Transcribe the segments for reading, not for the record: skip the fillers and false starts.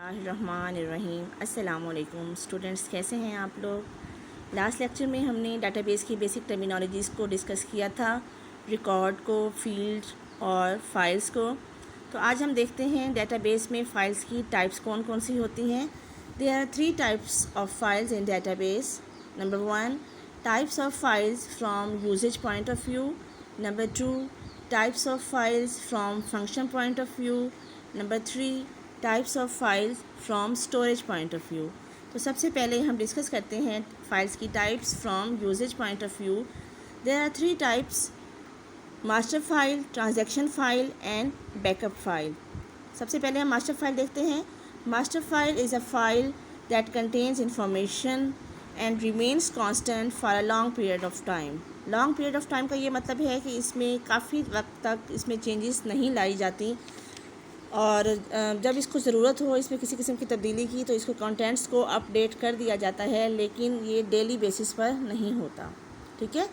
الرحمن الرحیم۔ السلام علیکم اسٹوڈنٹس، کیسے ہیں آپ لوگ؟ لاسٹ لیکچر میں ہم نے ڈیٹا بیس کی بیسک ٹرمینالوجیز کو ڈسکس کیا تھا، ریکارڈ کو، فیلڈ اور فائلز کو۔ تو آج ہم دیکھتے ہیں ڈیٹا بیس میں فائلز کی ٹائپس کون کون سی ہوتی ہیں۔ There are 3 types of files in database. Number 1 types of files from usage point of view. Number 2 types of files from function point of view. Number 3 types of files from storage point of view. تو سب سے پہلے ہم discuss کرتے ہیں files کی types from usage point of view. There are 3 types: master file, transaction file and backup file. سب سے پہلے ہم ماسٹر فائل دیکھتے ہیں۔ Master file is a file that contains information and remains constant for a long period of time. Long period of time کا یہ مطلب ہے کہ اس میں کافی وقت تک اس میں چینجز نہیں لائی جاتی، اور جب اس کو ضرورت ہو اس میں کسی قسم کی تبدیلی کی تو اس کو کانٹینٹس کو اپ ڈیٹ کر دیا جاتا ہے، لیکن یہ ڈیلی بیسس پر نہیں ہوتا۔ ٹھیک ہے،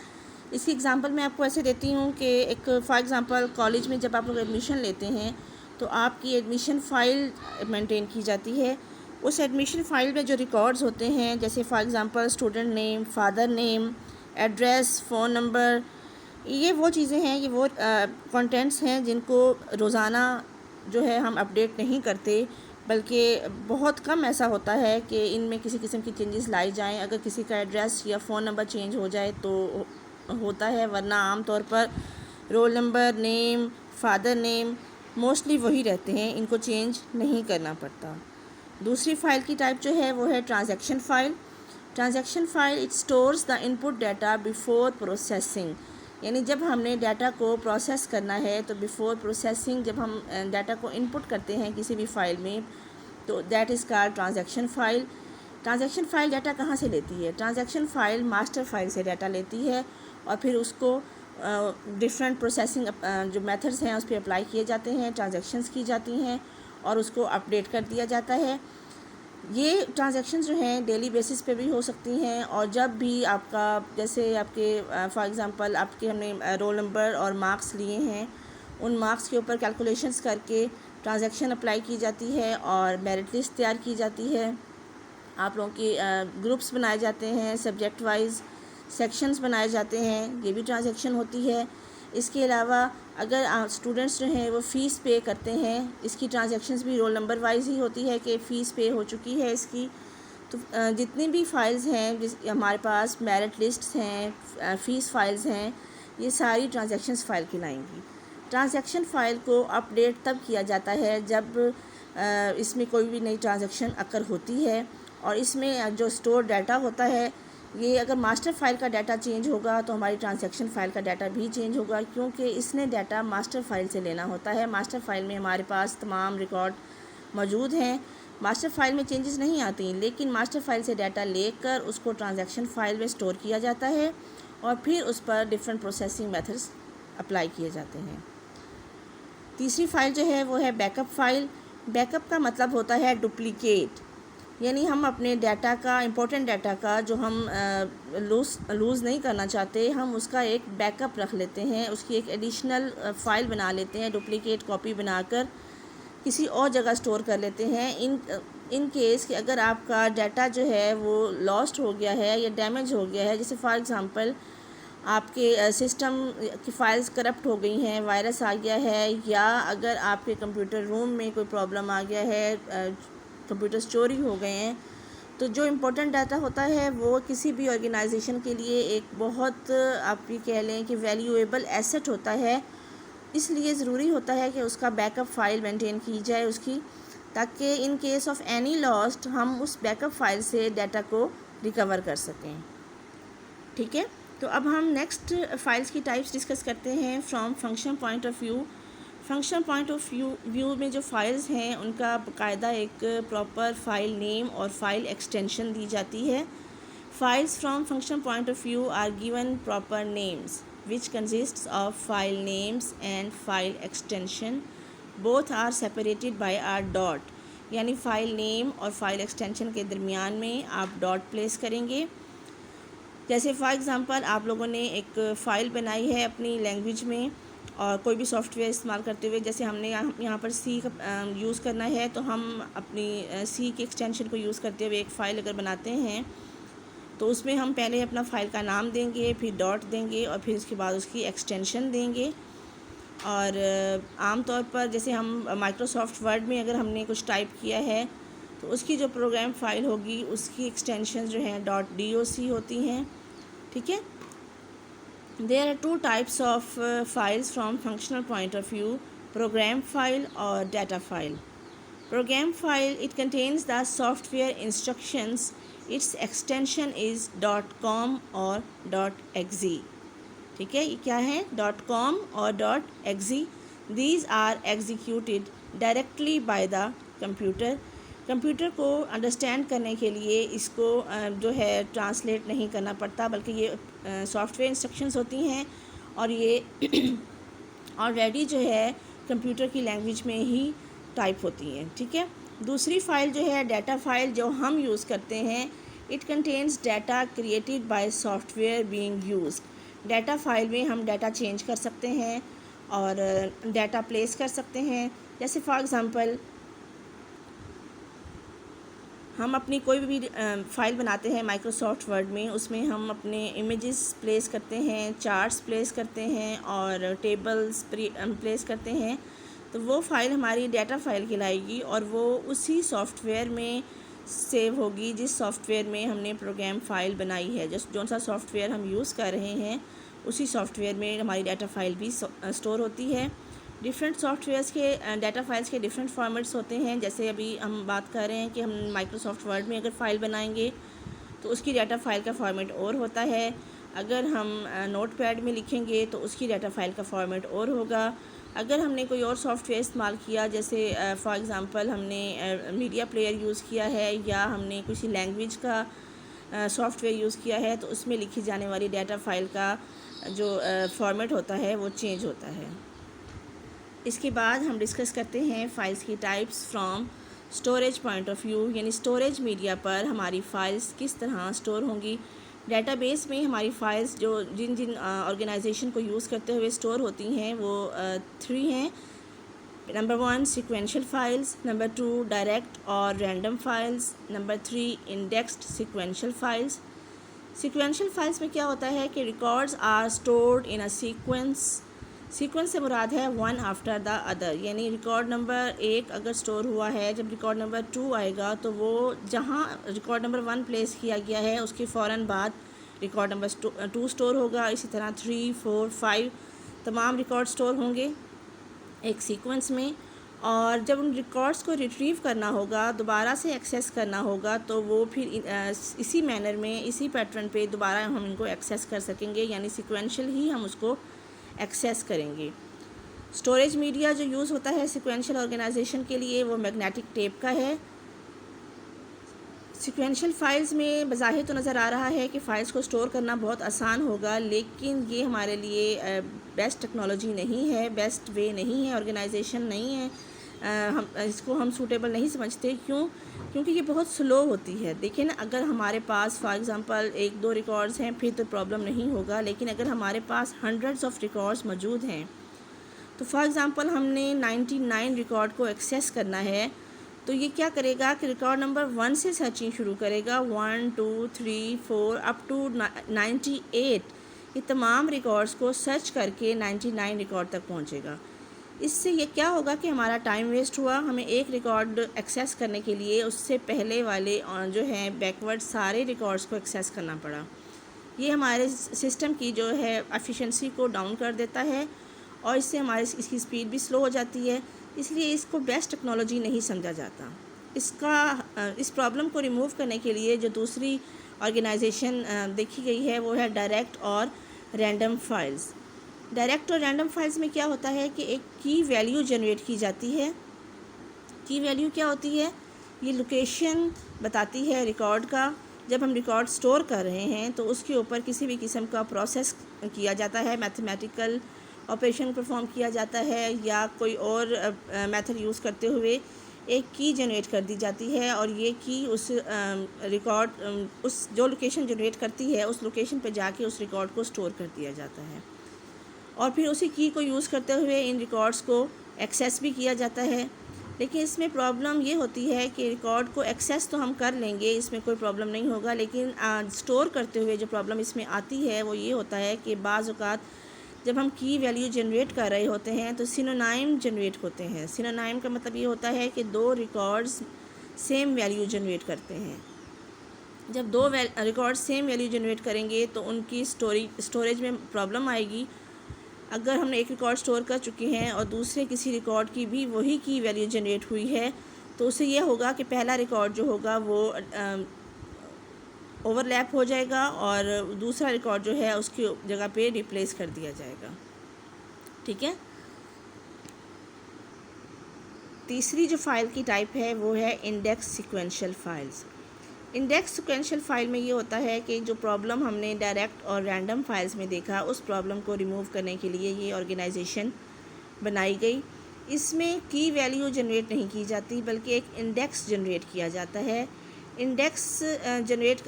اس کی اگزامپل میں آپ کو ایسے دیتی ہوں کہ ایک فار ایگزامپل کالج میں جب آپ لوگ ایڈمیشن لیتے ہیں تو آپ کی ایڈمیشن فائل مینٹین کی جاتی ہے۔ اس ایڈمیشن فائل میں جو ریکارڈز ہوتے ہیں، جیسے for example student name, father name, address, phone number, یہ وہ چیزیں ہیں، یہ وہ کانٹینٹس ہیں جن کو روزانہ جو ہے ہم اپڈیٹ نہیں کرتے، بلکہ بہت کم ایسا ہوتا ہے کہ ان میں کسی قسم کی چینجز لائی جائیں۔ اگر کسی کا ایڈریس یا فون نمبر چینج ہو جائے تو ہوتا ہے، ورنہ عام طور پر رول نمبر، نیم، فادر نیم موسٹلی وہی رہتے ہیں، ان کو چینج نہیں کرنا پڑتا۔ دوسری فائل کی ٹائپ جو ہے وہ ہے transaction file. Transaction file it stores the in put data before processing, یعنی جب ہم نے ڈیٹا کو پروسیس کرنا ہے تو بیفور پروسیسنگ جب ہم ڈیٹا کو ان پٹ کرتے ہیں کسی بھی فائل میں تو that is called transaction file. Transaction file data کہاں سے لیتی ہے؟ ٹرانزیکشن فائل ماسٹر فائل سے ڈیٹا لیتی ہے، اور پھر اس کو ڈفرینٹ پروسیسنگ جو میتھڈز ہیں اس پہ اپلائی کیے جاتے ہیں، ٹرانزیکشنز کی جاتی ہیں اور اس کو اپڈیٹ کر دیا جاتا ہے۔ یہ ٹرانزیکشنز جو ہیں ڈیلی بیسس پہ بھی ہو سکتی ہیں، اور جب بھی آپ کا جیسے آپ کے فار ایگزامپل آپ کے ہم نے رول نمبر اور مارکس لیے ہیں، ان مارکس کے اوپر کیلکولیشنز کر کے ٹرانزیکشن اپلائی کی جاتی ہے اور میرٹ لسٹ تیار کی جاتی ہے۔ آپ لوگوں کے گروپس بنائے جاتے ہیں، سبجیکٹ وائز سیکشنز بنائے جاتے ہیں، یہ بھی ٹرانزیکشن ہوتی ہے۔ اس کے علاوہ اگر اسٹوڈنٹس جو ہیں وہ فیس پے کرتے ہیں، اس کی ٹرانزیکشنز بھی رول نمبر وائز ہی ہوتی ہے کہ فیس پے ہو چکی ہے اس کی۔ تو جتنی بھی فائلز ہیں ہمارے پاس، میرٹ لسٹس ہیں، فیس فائلز ہیں، یہ ساری ٹرانزیکشنز فائل کہلائیں گی۔ ٹرانزیکشن فائل کو اپ ڈیٹ تب کیا جاتا ہے جب اس میں کوئی بھی نئی ٹرانزیکشن اکر ہوتی ہے، اور اس میں جو اسٹور ڈیٹا ہوتا ہے، یہ اگر ماسٹر فائل کا ڈیٹا چینج ہوگا تو ہماری ٹرانزیکشن فائل کا ڈیٹا بھی چینج ہوگا، کیونکہ اس نے ڈیٹا ماسٹر فائل سے لینا ہوتا ہے۔ ماسٹر فائل میں ہمارے پاس تمام ریکارڈ موجود ہیں، ماسٹر فائل میں چینجز نہیں آتی، لیکن ماسٹر فائل سے ڈیٹا لے کر اس کو ٹرانزیکشن فائل میں اسٹور کیا جاتا ہے، اور پھر اس پر ڈفرینٹ پروسیسنگ میتھڈز اپلائی کیے جاتے ہیں۔ تیسری فائل جو ہے وہ ہے back up file. Back up کا مطلب ہوتا ہے ڈپلیکیٹ، یعنی ہم اپنے ڈیٹا کا، امپورٹنٹ ڈیٹا کا جو ہم لوز نہیں کرنا چاہتے، ہم اس کا ایک بیک اپ رکھ لیتے ہیں، اس کی ایک ایڈیشنل فائل بنا لیتے ہیں، ڈپلیکیٹ کاپی بنا کر کسی اور جگہ اسٹور کر لیتے ہیں۔ ان کیس کہ اگر آپ کا ڈیٹا جو ہے وہ لاسٹ ہو گیا ہے یا ڈیمیج ہو گیا ہے، جیسے فار ایگزامپل آپ کے سسٹم کی فائلز کرپٹ ہو گئی ہیں، وائرس آ گیا ہے، یا اگر آپ کے کمپیوٹر روم میں کوئی پرابلم آ گیا ہے، کمپیوٹرز چوری ہو گئے ہیں، تو جو امپورٹنٹ ڈیٹا ہوتا ہے وہ کسی بھی آرگنائزیشن کے لیے ایک بہت آپ یہ کہہ لیں کہ ویلیویبل ایسٹ ہوتا ہے، اس لیے ضروری ہوتا ہے کہ اس کا بیک اپ فائل مینٹین کی جائے اس کی، تاکہ in case of any lost ہم اس بیک اپ فائل سے ڈیٹا کو ریکور کر سکیں۔ ٹھیک ہے، تو اب ہم نیکسٹ فائلز کی ٹائپس ڈسکس کرتے ہیں from function point of view. Function point of view میں جو فائلز ہیں ان کا باقاعدہ ایک پراپر فائل نیم اور فائل ایکسٹینشن دی جاتی ہے۔ Files from function point of view are given proper names which consists of file names and file extension. Both are separated by a dot، یعنی فائل نیم اور file extension کے درمیان میں آپ ڈاٹ پلیس کریں گے۔ جیسے فار ایگزامپل آپ لوگوں نے ایک فائل بنائی ہے اپنی لینگویج میں، اور کوئی بھی سافٹ ویئر استعمال کرتے ہوئے، جیسے ہم نے یہاں پر سی کا یوز کرنا ہے، تو ہم اپنی سی کی ایکسٹینشن کو یوز کرتے ہوئے ایک فائل اگر بناتے ہیں تو اس میں ہم پہلے اپنا فائل کا نام دیں گے، پھر ڈاٹ دیں گے، اور پھر اس کے بعد اس کی ایکسٹینشن دیں گے. اور عام طور پر جیسے ہم مائکروسافٹ ورڈ میں اگر ہم نے کچھ ٹائپ کیا ہے تو اس کی جو پروگرام فائل ہوگی اس کی ایکسٹینشن جو ہیں .doc ہوتی ہیں. ٹھیک ہے. There are two types of files from functional point of view: program file or data file. Program file, it contains the software instructions. Its extension is .com or .exe. ٹھیک ہے. یہ کیا ہے؟ .com اور .exe. These are executed directly by the computer. Computer کو understand کرنے کے لیے اس کو جو ہے ٹرانسلیٹ نہیں کرنا پڑتا، بلکہ یہ سافٹ ویئر انسٹرکشنز ہوتی ہیں اور یہ آلریڈی جو ہے کمپیوٹر کی لینگویج میں ہی ٹائپ ہوتی ہیں. ٹھیک ہے. دوسری فائل جو ہے ڈیٹا فائل جو ہم یوز کرتے ہیں، it contains data created by soft where being used. Data file میں ہم ڈیٹا چینج کر سکتے ہیں اور ڈیٹا پلیس کر سکتے ہیں. جیسے فار ایگزامپل ہم اپنی کوئی بھی فائل بناتے ہیں مائکروسافٹ ورڈ میں، اس میں ہم اپنے امیجز پلیس کرتے ہیں، چارٹس پلیس کرتے ہیں اور ٹیبلز پلیس کرتے ہیں، تو وہ فائل ہماری ڈیٹا فائل کہلائے گی اور وہ اسی سافٹ ویئر میں سیو ہوگی جس سافٹ ویئر میں ہم نے پروگرام فائل بنائی ہے. جون سا سافٹ ویئر ہم یوز کر رہے ہیں اسی سافٹ ویئر میں ہماری ڈیٹا فائل بھی اسٹور ہوتی ہے. ڈفرینٹ سافٹ ویئرس کے ڈیٹا فائلس کے ڈفرینٹ فارمیٹس ہوتے ہیں. جیسے ابھی ہم بات کر رہے ہیں کہ ہم مائکروسافٹ ورڈ میں اگر فائل بنائیں گے تو اس کی ڈیٹا فائل کا فارمیٹ اور ہوتا ہے. اگر ہم نوٹ پیڈ میں لکھیں گے تو اس کی ڈیٹا فائل کا فارمیٹ اور ہوگا. اگر ہم نے کوئی اور سافٹ ویئر استعمال کیا، جیسے فار ایگزامپل ہم نے میڈیا پلیئر یوز کیا ہے یا ہم نے کسی لینگویج کا سافٹ ویئر یوز کیا ہے، تو اس میں لکھی جانے والی ڈیٹا فائل کا جو فارمیٹ ہوتا ہے وہ چینج ہوتا ہے. اس کے بعد ہم ڈسکس کرتے ہیں فائلس کی types from storage point of view, یعنی اسٹوریج میڈیا پر ہماری فائلس کس طرح اسٹور ہوں گی. ڈیٹا بیس میں ہماری فائلس جو جن آرگنائزیشن کو یوز کرتے ہوئے اسٹور ہوتی ہیں وہ 3 ہیں. Number 1 sequential files, number 2 direct اور random files, number 3 indexed sequential files. Sequential files میں کیا ہوتا ہے کہ records are stored in a sequence سے مراد ہے ون آفٹر دا ادر، یعنی ریکارڈ نمبر 1 اگر اسٹور ہوا ہے، جب ریکارڈ نمبر 2 آئے گا تو وہ جہاں ریکارڈ نمبر 1 پلیس کیا گیا ہے اس کے فوراً بعد ریکارڈ نمبر 2 اسٹور ہوگا. اسی طرح 3 4 5 تمام ریکارڈ اسٹور ہوں گے ایک سیکوینس میں. اور جب ان ریکارڈز کو ریٹریو کرنا ہوگا، دوبارہ سے ایکسیس کرنا ہوگا، تو وہ پھر اسی مینر میں اسی پیٹرن پہ دوبارہ ہم ان کو ایکسیس کر سکیں گے، یعنی سیکوینشل ہی ہم اس کو ایکسیس کریں گے. اسٹوریج میڈیا جو یوز ہوتا ہے سیکوینشل آرگنائزیشن کے لیے وہ میگنیٹک ٹیپ کا ہے. سیکوینشل فائلز میں بظاہر تو نظر آ رہا ہے کہ فائلز کو اسٹور کرنا بہت آسان ہوگا، لیکن یہ ہمارے لیے بیسٹ ٹیکنالوجی نہیں ہے، بیسٹ وے نہیں ہے، آرگنائزیشن نہیں ہے. اس کو ہم سوٹیبل نہیں سمجھتے. کیونکہ یہ بہت سلو ہوتی ہے. دیکھیں نا، اگر ہمارے پاس فار ایگزامپل 1-2 ریکارڈز ہیں پھر تو پرابلم نہیں ہوگا، لیکن اگر ہمارے پاس ہنڈریڈز آف ریکارڈز موجود ہیں تو فار ایگزامپل ہم نے 99 ریکارڈ کو ایکسیس کرنا ہے، تو یہ کیا کرے گا کہ ریکارڈ نمبر 1 سے سرچنگ شروع کرے گا، 1 2 3 4 اپ ٹو 98. یہ تمام ریکارڈز کو سرچ کر کے 99 ریکارڈ تک پہنچے گا. اس سے یہ کیا ہوگا کہ ہمارا ٹائم ویسٹ ہوا. ہمیں ایک ریکارڈ ایکسیس کرنے کے لیے اس سے پہلے والے جو ہیں بیکورڈ سارے ریکارڈز کو ایکسیس کرنا پڑا. یہ ہمارے سسٹم کی جو ہے ایفیشنسی کو ڈاؤن کر دیتا ہے اور اس سے اس کی سپیڈ بھی سلو ہو جاتی ہے. اس لیے اس کو بیسٹ ٹیکنالوجی نہیں سمجھا جاتا. اس پرابلم کو ریموو کرنے کے لیے جو دوسری آرگنائزیشن دیکھی گئی ہے وہ ہے ڈائریکٹ اور رینڈم فائلز. ڈائریکٹ اور رینڈم فائلز میں کیا ہوتا ہے کہ ایک کی ویلیو جنریٹ کی جاتی ہے. کی ویلیو کیا ہوتی ہے؟ یہ لوکیشن بتاتی ہے ریکارڈ کا. جب ہم ریکارڈ سٹور کر رہے ہیں تو اس کے اوپر کسی بھی قسم کا پروسیس کیا جاتا ہے، میتھمیٹیکل آپریشن پرفارم کیا جاتا ہے یا کوئی اور میتھڈ یوز کرتے ہوئے ایک کی جنریٹ کر دی جاتی ہے، اور یہ کی اس ریکارڈ جو لوکیشن جنریٹ کرتی ہے اس لوکیشن پہ جا کے اس ریکارڈ کو سٹور کر دیا جاتا ہے. اور پھر اسی کی کو یوز کرتے ہوئے ان ریکارڈز کو ایکسیس بھی کیا جاتا ہے. لیکن اس میں پرابلم یہ ہوتی ہے کہ ریکارڈ کو ایکسیس تو ہم کر لیں گے، اس میں کوئی پرابلم نہیں ہوگا، لیکن اسٹور کرتے ہوئے جو پرابلم اس میں آتی ہے وہ یہ ہوتا ہے کہ بعض اوقات جب ہم کی ویلیو جنریٹ کر رہے ہوتے ہیں تو سینونائم جنریٹ ہوتے ہیں. سینونائم کا مطلب یہ ہوتا ہے کہ دو ریکارڈز سیم ویلیو جنریٹ کرتے ہیں. جب دو ریکارڈ سیم ویلیو جنریٹ کریں گے تو ان کی اسٹوریج میں پرابلم آئے گی. اگر ہم نے ایک ریکارڈ سٹور کر چکے ہیں اور دوسرے کسی ریکارڈ کی بھی وہی کی ویلیو جنریٹ ہوئی ہے تو اس سے یہ ہوگا کہ پہلا ریکارڈ جو ہوگا وہ اوور لیپ ہو جائے گا اور دوسرا ریکارڈ جو ہے اس کی جگہ پہ ریپلیس کر دیا جائے گا. ٹھیک ہے. تیسری جو فائل کی ٹائپ ہے وہ ہے index sequential files. Index sequential file میں یہ ہوتا ہے کہ جو پرابلم ہم نے ڈائریکٹ اور رینڈم فائلز میں دیکھا اس پرابلم کو ریموو کرنے کے لیے یہ آرگنائزیشن بنائی گئی. اس میں کی ویلیو جنریٹ نہیں کی جاتی بلکہ ایک انڈیکس جنریٹ کیا جاتا ہے. انڈیکس جنریٹ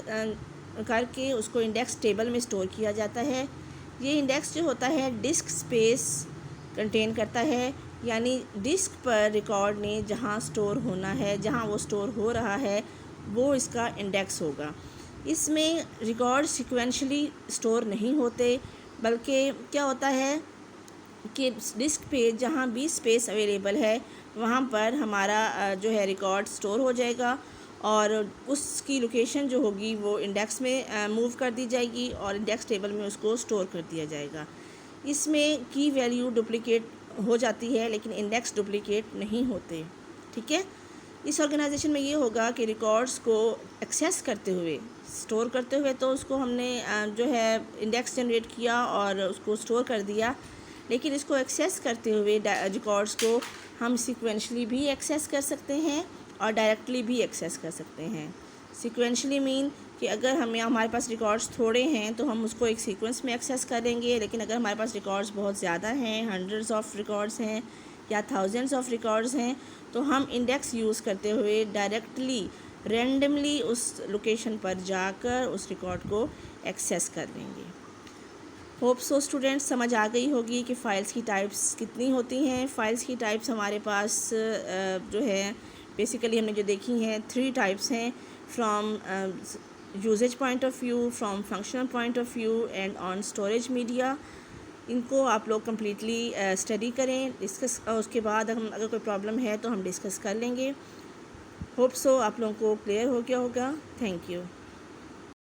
کر کے اس کو انڈیکس ٹیبل میں سٹور کیا جاتا ہے. یہ انڈیکس جو ہوتا ہے ڈسک سپیس کنٹین کرتا ہے، یعنی ڈسک پر ریکارڈ نے جہاں سٹور ہونا ہے، جہاں وہ سٹور ہو رہا ہے وہ اس کا انڈیکس ہوگا. اس میں ریکارڈ سیکوینشلی سٹور نہیں ہوتے بلکہ کیا ہوتا ہے کہ ڈسک پہ جہاں بھی اسپیس اویلیبل ہے وہاں پر ہمارا جو ہے ریکارڈ سٹور ہو جائے گا اور اس کی لوکیشن جو ہوگی وہ انڈیکس میں موو کر دی جائے گی اور انڈیکس ٹیبل میں اس کو سٹور کر دیا جائے گا. اس میں کی ویلیو ڈپلیکیٹ ہو جاتی ہے لیکن انڈیکس ڈپلیکیٹ نہیں ہوتے. ٹھیک ہے. اس آرگنائزیشن میں یہ ہوگا کہ ریکارڈز کو ایکسیس کرتے ہوئے سٹور کرتے ہوئے تو اس کو ہم نے جو ہے انڈیکس جنریٹ کیا اور اس کو سٹور کر دیا، لیکن اس کو ایکسیس کرتے ہوئے ریکارڈز کو ہم سیکوینشلی بھی ایکسیس کر سکتے ہیں اور ڈائریکٹلی بھی ایکسیس کر سکتے ہیں. سیکوینشلی مین کہ اگر ہمارے پاس ریکارڈز تھوڑے ہیں تو ہم اس کو ایک سیکوینس میں ایکسیس کر لیں گے، لیکن اگر ہمارے پاس ریکارڈز بہت زیادہ ہیں، ہنڈریڈز آف ریکارڈز ہیں یا تھاؤزنڈز آف ریکارڈز ہیں تو ہم انڈیکس یوز کرتے ہوئے ڈائریکٹلی رینڈملی اس لوکیشن پر جا کر اس ریکارڈ کو ایکسیس کر لیں گے. ہوپ سو اسٹوڈنٹس سمجھ آ گئی ہوگی کہ فائلز کی ٹائپس کتنی ہوتی ہیں. فائلز کی ٹائپس ہمارے پاس جو ہے بیسیکلی ہم نے جو دیکھی ہیں 3 ٹائپس ہیں، from usage point of view, from functional point of view and on storage media. ان کو آپ لوگ کمپلیٹلی اسٹڈی کریں، ڈسکس، اس کے بعد ہم اگر کوئی پرابلم ہے تو ہم ڈسکس کر لیں گے. ہوپ سو آپ لوگوں کو کلیئر ہو گیا ہوگا. Thank you.